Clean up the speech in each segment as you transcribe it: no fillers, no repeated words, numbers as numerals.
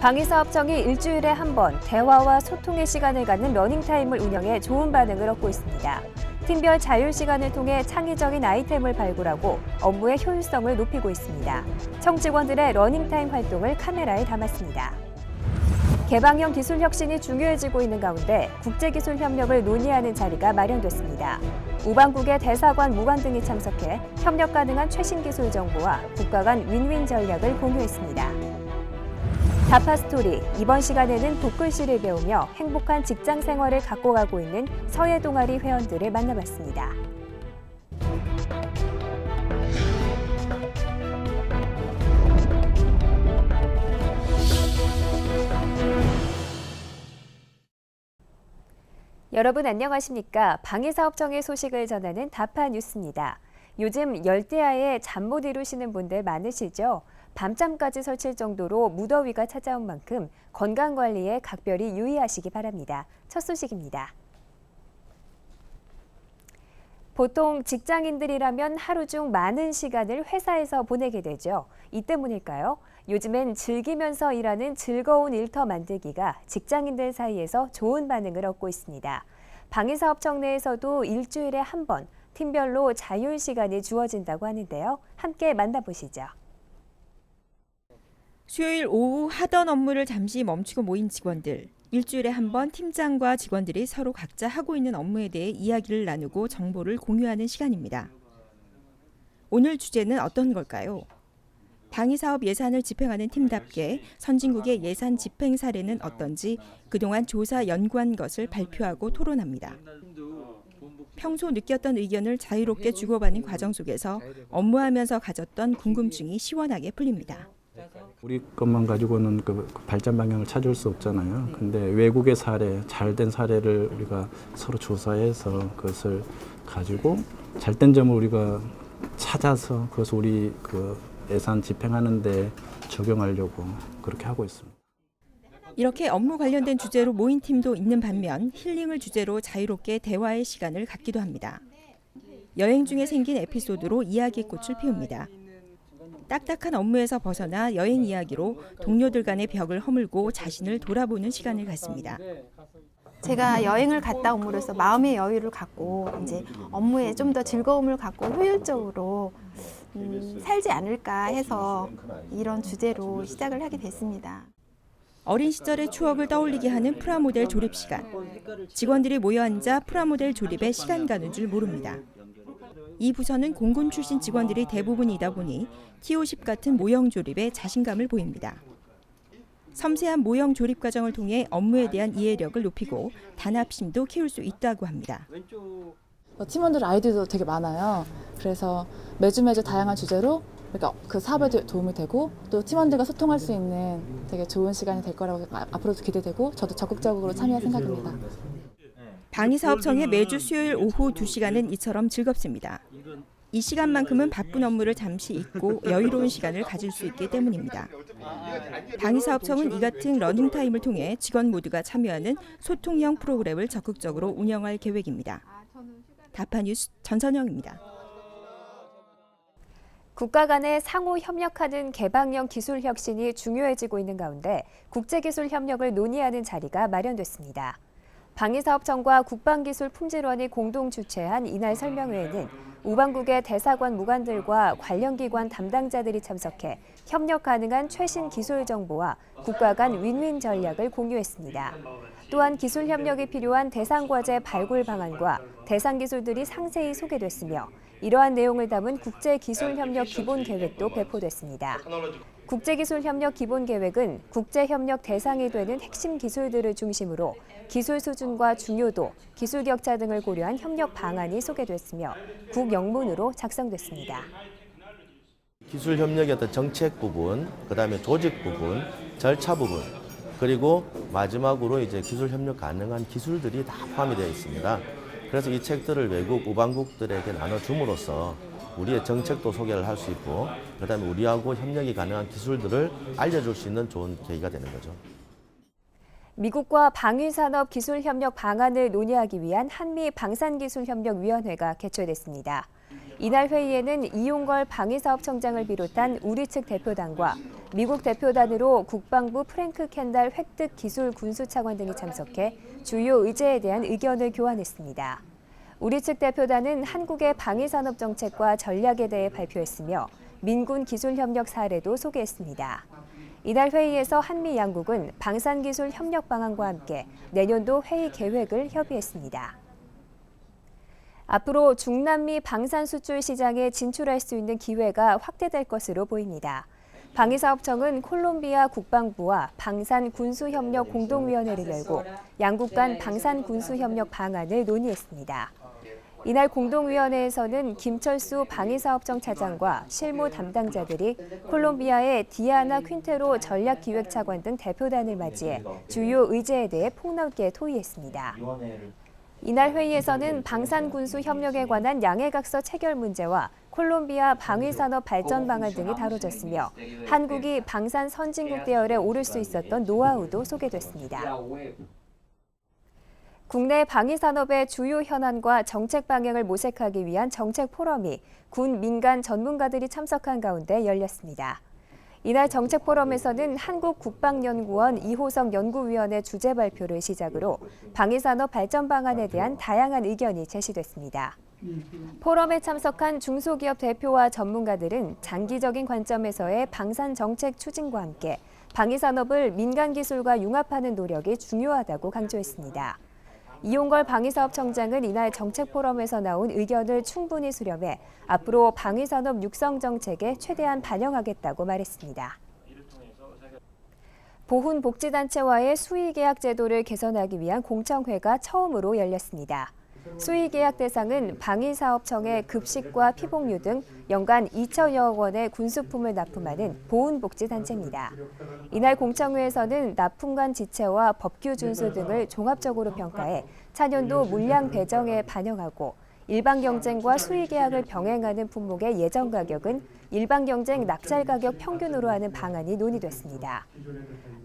방위사업청이 일주일에 한 번 대화와 소통의 시간을 갖는 러닝타임을 운영해 좋은 반응을 얻고 있습니다. 팀별 자율 시간을 통해 창의적인 아이템을 발굴하고 업무의 효율성을 높이고 있습니다. 청 직원들의 러닝타임 활동을 카메라에 담았습니다. 개방형 기술 혁신이 중요해지고 있는 가운데 국제기술 협력을 논의하는 자리가 마련됐습니다. 우방국의 대사관, 무관 등이 참석해 협력 가능한 최신 기술 정보와 국가 간 윈윈 전략을 공유했습니다. 다파스토리, 이번 시간에는 붓글씨를 배우며 행복한 직장 생활을 갖고 가고 있는 서예 동아리 회원들을 만나봤습니다. 여러분 안녕하십니까? 방위사업청의 소식을 전하는 다파 뉴스입니다. 요즘 열대야에 잠 못 이루시는 분들 많으시죠? 밤잠까지 설칠 정도로 무더위가 찾아온 만큼 건강관리에 각별히 유의하시기 바랍니다. 첫 소식입니다. 보통 직장인들이라면 하루 중 많은 시간을 회사에서 보내게 되죠. 이 때문일까요? 요즘엔 즐기면서 일하는 즐거운 일터 만들기가 직장인들 사이에서 좋은 반응을 얻고 있습니다. 방위사업청 내에서도 일주일에 한 번 팀별로 자율 시간이 주어진다고 하는데요. 함께 만나보시죠. 수요일 오후 하던 업무를 잠시 멈추고 모인 직원들. 일주일에 한 번 팀장과 직원들이 서로 각자 하고 있는 업무에 대해 이야기를 나누고 정보를 공유하는 시간입니다. 오늘 주제는 어떤 걸까요? 방위사업 예산을 집행하는 팀답게 선진국의 예산 집행 사례는 어떤지 그동안 조사 연구한 것을 발표하고 토론합니다. 평소 느꼈던 의견을 자유롭게 주고받는 과정 속에서 업무하면서 가졌던 궁금증이 시원하게 풀립니다. 우리 것만 가지고는 그 발전 방향을 찾을 수 없잖아요. 근데 외국의 사례, 잘된 사례를 우리가 서로 조사해서 그것을 가지고 잘된 점을 우리가 찾아서 그것을 우리 그 예산 집행하는 데 적용하려고 그렇게 하고 있습니다. 이렇게 업무 관련된 주제로 모인 팀도 있는 반면 힐링을 주제로 자유롭게 대화의 시간을 갖기도 합니다. 여행 중에 생긴 에피소드로 이야기꽃을 피웁니다. 딱딱한 업무에서 벗어나 여행 이야기로 동료들 간의 벽을 허물고 자신을 돌아보는 시간을 갖습니다. 제가 여행을 갔다 옴으로써 마음의 여유를 갖고 이제 업무에 좀 더 즐거움을 갖고 효율적으로 살지 않을까 해서 이런 주제로 시작을 하게 됐습니다. 어린 시절의 추억을 떠올리게 하는 프라모델 조립 시간. 직원들이 모여 앉아 프라모델 조립에 시간 가는 줄 모릅니다. 이 부서는 공군 출신 직원들이 대부분이다 보니 T50 같은 모형 조립에 자신감을 보입니다. 섬세한 모형 조립 과정을 통해 업무에 대한 이해력을 높이고 단합심도 키울 수 있다고 합니다. 팀원들 아이디어도 되게 많아요. 그래서 매주 다양한 주제로 그러니까 그 사업에 도움이 되고 또 팀원들과 소통할 수 있는 되게 좋은 시간이 될 거라고 앞으로도 기대되고 저도 적극적으로 참여할 생각입니다. 방위사업청의 매주 수요일 오후 2시간은 이처럼 즐겁습니다. 이 시간만큼은 바쁜 업무를 잠시 잊고 여유로운 시간을 가질 수 있기 때문입니다. 방위사업청은 이 같은 러닝타임을 통해 직원 모두가 참여하는 소통형 프로그램을 적극적으로 운영할 계획입니다. 다파뉴스 전선영입니다. 국가 간의 상호 협력하는 개방형 기술 혁신이 중요해지고 있는 가운데 국제기술 협력을 논의하는 자리가 마련됐습니다. 방위사업청과 국방기술품질원이 공동 주최한 이날 설명회에는 우방국의 대사관 무관들과 관련 기관 담당자들이 참석해 협력 가능한 최신 기술 정보와 국가 간 윈윈 전략을 공유했습니다. 또한 기술 협력이 필요한 대상 과제 발굴 방안과 대상 기술들이 상세히 소개됐으며 이러한 내용을 담은 국제기술협력 기본계획도 배포됐습니다. 국제기술협력 기본계획은 국제협력 대상이 되는 핵심 기술들을 중심으로 기술 수준과 중요도, 기술 격차 등을 고려한 협력 방안이 소개됐으며 국영문으로 작성됐습니다. 기술협력의 어떤 정책 부분, 그다음에 조직 부분, 절차 부분, 그리고 마지막으로 이제 기술협력 가능한 기술들이 다 포함이 되어 있습니다. 그래서 이 책들을 외국 우방국들에게 나눠줌으로써 우리의 정책도 소개를 할 수 있고 그다음에 우리하고 협력이 가능한 기술들을 알려줄 수 있는 좋은 계기가 되는 거죠. 미국과 방위산업 기술협력 방안을 논의하기 위한 한미 방산기술협력위원회가 개최됐습니다. 이날 회의에는 이용걸 방위사업청장을 비롯한 우리 측 대표단과 미국 대표단으로 국방부 프랭크 켄달 획득 기술 군수차관 등이 참석해 주요 의제에 대한 의견을 교환했습니다. 우리 측 대표단은 한국의 방위산업 정책과 전략에 대해 발표했으며 민군 기술 협력 사례도 소개했습니다. 이날 회의에서 한미 양국은 방산기술 협력 방안과 함께 내년도 회의 계획을 협의했습니다. 앞으로 중남미 방산 수출 시장에 진출할 수 있는 기회가 확대될 것으로 보입니다. 방위사업청은 콜롬비아 국방부와 방산군수협력 공동위원회를 열고 양국 간 방산군수협력 방안을 논의했습니다. 이날 공동위원회에서는 김철수 방위사업청 차장과 실무 담당자들이 콜롬비아의 디아나 퀸테로 전략기획차관 등 대표단을 맞이해 주요 의제에 대해 폭넓게 토의했습니다. 이날 회의에서는 방산군수 협력에 관한 양해각서 체결 문제와 콜롬비아 방위산업 발전 방안 등이 다뤄졌으며 한국이 방산 선진국 대열에 오를 수 있었던 노하우도 소개됐습니다. 국내 방위산업의 주요 현안과 정책 방향을 모색하기 위한 정책 포럼이 군 민간 전문가들이 참석한 가운데 열렸습니다. 이날 정책 포럼에서는 한국국방연구원 이호성 연구위원의 주제 발표를 시작으로 방위산업 발전 방안에 대한 다양한 의견이 제시됐습니다. 포럼에 참석한 중소기업 대표와 전문가들은 장기적인 관점에서의 방산 정책 추진과 함께 방위산업을 민간 기술과 융합하는 노력이 중요하다고 강조했습니다. 이용걸 방위사업청장은 이날 정책 포럼에서 나온 의견을 충분히 수렴해 앞으로 방위산업 육성 정책에 최대한 반영하겠다고 말했습니다. 보훈복지단체와의 수의계약 제도를 개선하기 위한 공청회가 처음으로 열렸습니다. 수의계약 대상은 방위사업청의 급식과 피복류 등 연간 2천여억 원의 군수품을 납품하는 보훈복지단체입니다. 이날 공청회에서는 납품관 지체와 법규 준수 등을 종합적으로 평가해 차년도 물량 배정에 반영하고 일반 경쟁과 수의계약을 병행하는 품목의 예정 가격은 일반 경쟁 낙찰 가격 평균으로 하는 방안이 논의됐습니다.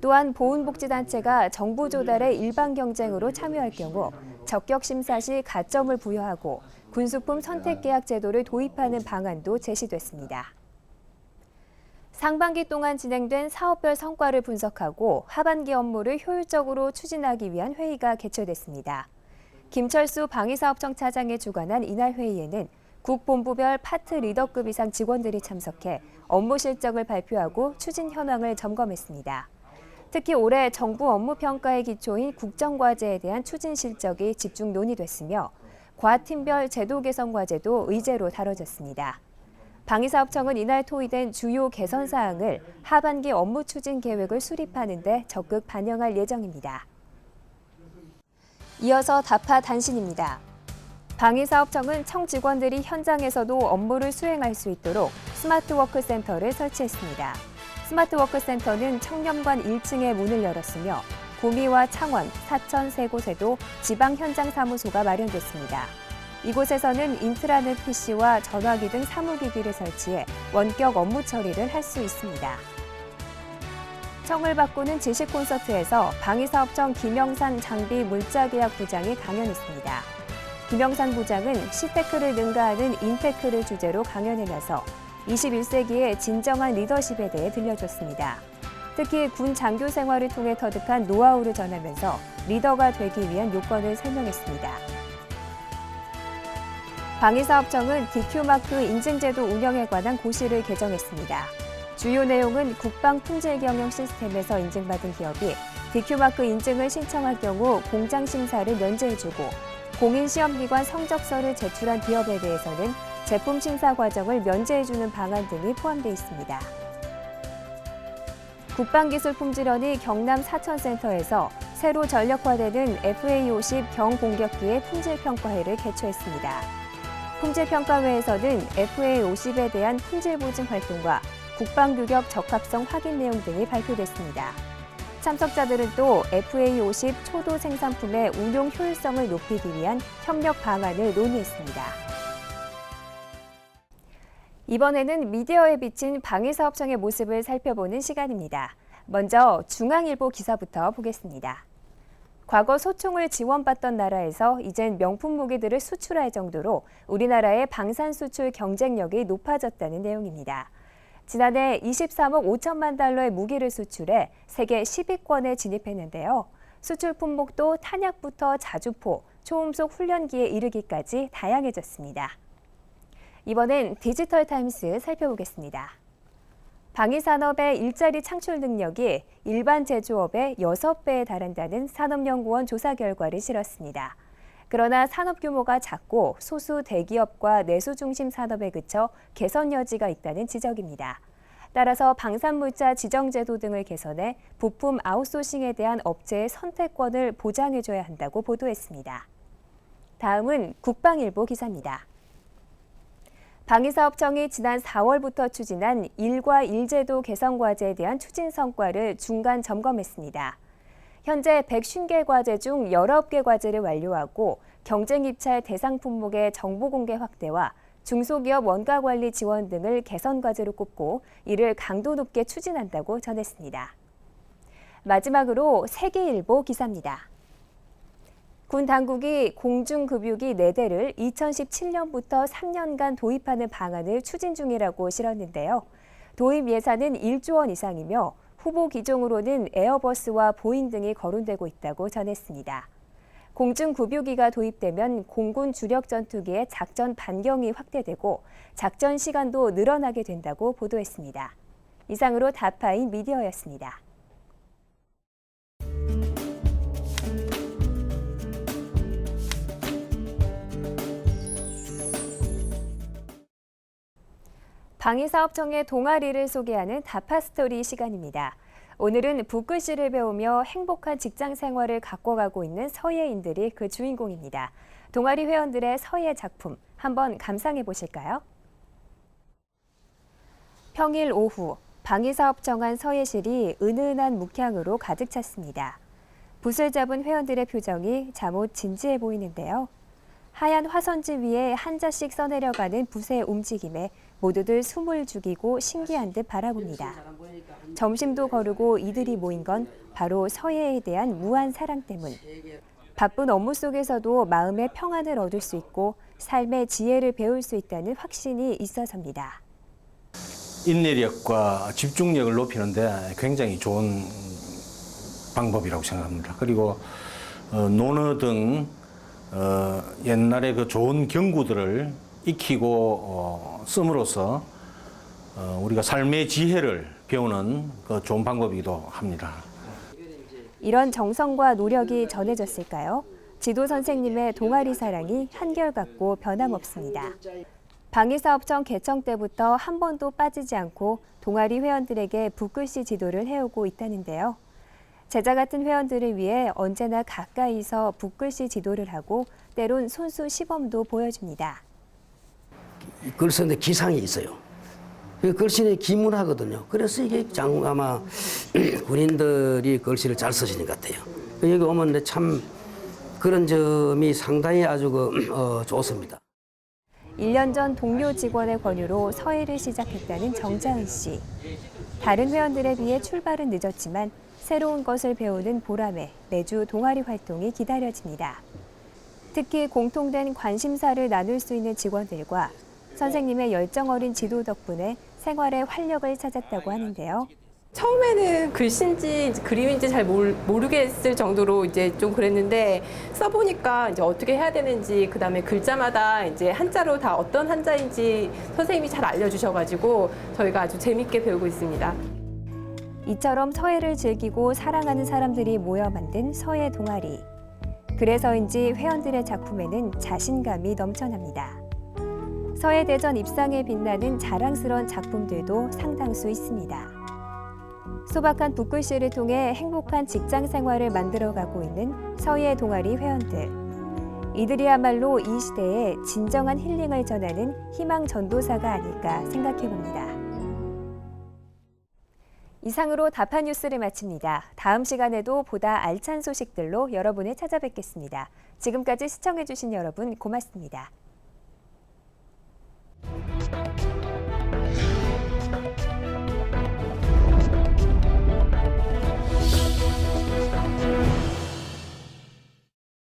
또한 보훈복지단체가 정부 조달의 일반 경쟁으로 참여할 경우 적격 심사 시 가점을 부여하고 군수품 선택 계약 제도를 도입하는 방안도 제시됐습니다. 상반기 동안 진행된 사업별 성과를 분석하고 하반기 업무를 효율적으로 추진하기 위한 회의가 개최됐습니다. 김철수 방위사업청 차장이 주관한 이날 회의에는 국본부별 파트 리더급 이상 직원들이 참석해 업무 실적을 발표하고 추진 현황을 점검했습니다. 특히 올해 정부 업무 평가의 기초인 국정과제에 대한 추진 실적이 집중 논의됐으며 과팀별 제도 개선 과제도 의제로 다뤄졌습니다. 방위사업청은 이날 토의된 주요 개선 사항을 하반기 업무 추진 계획을 수립하는 데 적극 반영할 예정입니다. 이어서 다파 단신입니다. 방위사업청은 청 직원들이 현장에서도 업무를 수행할 수 있도록 스마트워크 센터를 설치했습니다. 스마트워크 센터는 청렴관 1층에 문을 열었으며 구미와 창원, 사천 세 곳에도 지방 현장 사무소가 마련됐습니다. 이곳에서는 인트라넷 PC와 전화기 등 사무기기를 설치해 원격 업무 처리를 할 수 있습니다. 청을 바꾸는 지식 콘서트에서 방위사업청 김영산 장비 물자계약 부장이 강연했습니다. 김영산 부장은 시테크를 능가하는 인테크를 주제로 강연에 나서 21세기의 진정한 리더십에 대해 들려줬습니다. 특히 군 장교 생활을 통해 터득한 노하우를 전하면서 리더가 되기 위한 요건을 설명했습니다. 방위사업청은 DQ마크 인증제도 운영에 관한 고시를 개정했습니다. 주요 내용은 국방품질경영 시스템에서 인증받은 기업이 DQ마크 인증을 신청할 경우 공장 심사를 면제해주고 공인시험기관 성적서를 제출한 기업에 대해서는 제품 심사 과정을 면제해주는 방안 등이 포함되어 있습니다. 국방기술품질원이 경남 사천센터에서 새로 전력화되는 FA-50 경공격기의 품질평가회를 개최했습니다. 품질평가회에서는 FA-50에 대한 품질 보증 활동과 국방규격 적합성 확인 내용 등이 발표됐습니다. 참석자들은 또 FA-50 초도 생산품의 운용 효율성을 높이기 위한 협력 방안을 논의했습니다. 이번에는 미디어에 비친 방위사업청의 모습을 살펴보는 시간입니다. 먼저 중앙일보 기사부터 보겠습니다. 과거 소총을 지원받던 나라에서 이젠 명품 무기들을 수출할 정도로 우리나라의 방산 수출 경쟁력이 높아졌다는 내용입니다. 지난해 23억 5천만 달러의 무기를 수출해 세계 10위권에 진입했는데요. 수출 품목도 탄약부터 자주포, 초음속 훈련기에 이르기까지 다양해졌습니다. 이번엔 디지털 타임스 살펴보겠습니다. 방위산업의 일자리 창출 능력이 일반 제조업의 6배에 달한다는 산업연구원 조사 결과를 실었습니다. 그러나 산업 규모가 작고 소수 대기업과 내수 중심 산업에 그쳐 개선 여지가 있다는 지적입니다. 따라서 방산물자 지정제도 등을 개선해 부품 아웃소싱에 대한 업체의 선택권을 보장해줘야 한다고 보도했습니다. 다음은 국방일보 기사입니다. 방위사업청이 지난 4월부터 추진한 일과 일제도 개선 과제에 대한 추진 성과를 중간 점검했습니다. 현재 150개 과제 중 19개 과제를 완료하고 경쟁 입찰 대상 품목의 정보 공개 확대와 중소기업 원가 관리 지원 등을 개선 과제로 꼽고 이를 강도 높게 추진한다고 전했습니다. 마지막으로 세계일보 기사입니다. 군 당국이 공중급유기 4대를 2017년부터 3년간 도입하는 방안을 추진 중이라고 실었는데요. 도입 예산은 1조 원 이상이며 후보 기종으로는 에어버스와 보잉 등이 거론되고 있다고 전했습니다. 공중급유기가 도입되면 공군 주력 전투기의 작전 반경이 확대되고 작전 시간도 늘어나게 된다고 보도했습니다. 이상으로 다파인 미디어였습니다. 방위사업청의 동아리를 소개하는 다파스토리 시간입니다. 오늘은 붓글씨를 배우며 행복한 직장 생활을 가꿔가고 있는 서예인들이 그 주인공입니다. 동아리 회원들의 서예 작품 한번 감상해 보실까요? 평일 오후 방위사업청 안 서예실이 은은한 묵향으로 가득 찼습니다. 붓을 잡은 회원들의 표정이 잠옷 진지해 보이는데요. 하얀 화선지 위에 한자씩 써내려가는 붓의 움직임에 모두들 숨을 죽이고 신기한 듯 바라봅니다. 점심도 거르고 이들이 모인 건 바로 서예에 대한 무한 사랑 때문. 바쁜 업무 속에서도 마음의 평안을 얻을 수 있고 삶의 지혜를 배울 수 있다는 확신이 있어서입니다. 인내력과 집중력을 높이는 데 굉장히 좋은 방법이라고 생각합니다. 그리고 논어 등 옛날에 그 좋은 경구들을 익히고 씀으로써 우리가 삶의 지혜를 배우는 그 좋은 방법이기도 합니다. 이런 정성과 노력이 전해졌을까요? 지도 선생님의 동아리 사랑이 한결같고 변함없습니다. 방위사업청 개청 때부터 한 번도 빠지지 않고 동아리 회원들에게 붓글씨 지도를 해오고 있다는데요. 제자 같은 회원들을 위해 언제나 가까이서 붓글씨 지도를 하고 때론 손수 시범도 보여줍니다. 글 쓰는데 기상이 있어요. 글씨는 기문하거든요. 그래서 이게 아마 군인들이 글씨를 잘 쓰시는 것 같아요. 여기 오면 참 그런 점이 상당히 아주 좋습니다. 1년 전 동료 직원의 권유로 서예를 시작했다는 정자은 씨. 다른 회원들에 비해 출발은 늦었지만 새로운 것을 배우는 보람에 매주 동아리 활동이 기다려집니다. 특히 공통된 관심사를 나눌 수 있는 직원들과 선생님의 열정 어린 지도 덕분에 생활에 활력을 찾았다고 하는데요. 처음에는 글씨인지 그림인지 잘 모르겠을 정도로 이제 좀 그랬는데 써보니까 이제 어떻게 해야 되는지, 그다음에 글자마다 이제 한자로 다 어떤 한자인지 선생님이 잘 알려주셔가지고 저희가 아주 재밌게 배우고 있습니다. 이처럼 서예를 즐기고 사랑하는 사람들이 모여 만든 서예 동아리. 그래서인지 회원들의 작품에는 자신감이 넘쳐납니다. 서예대전 입상에 빛나는 자랑스러운 작품들도 상당수 있습니다. 소박한 붓글씨를 통해 행복한 직장 생활을 만들어가고 있는 서예 동아리 회원들. 이들이야말로 이 시대에 진정한 힐링을 전하는 희망 전도사가 아닐까 생각해봅니다. 이상으로 다파 뉴스를 마칩니다. 다음 시간에도 보다 알찬 소식들로 여러분을 찾아뵙겠습니다. 지금까지 시청해주신 여러분 고맙습니다.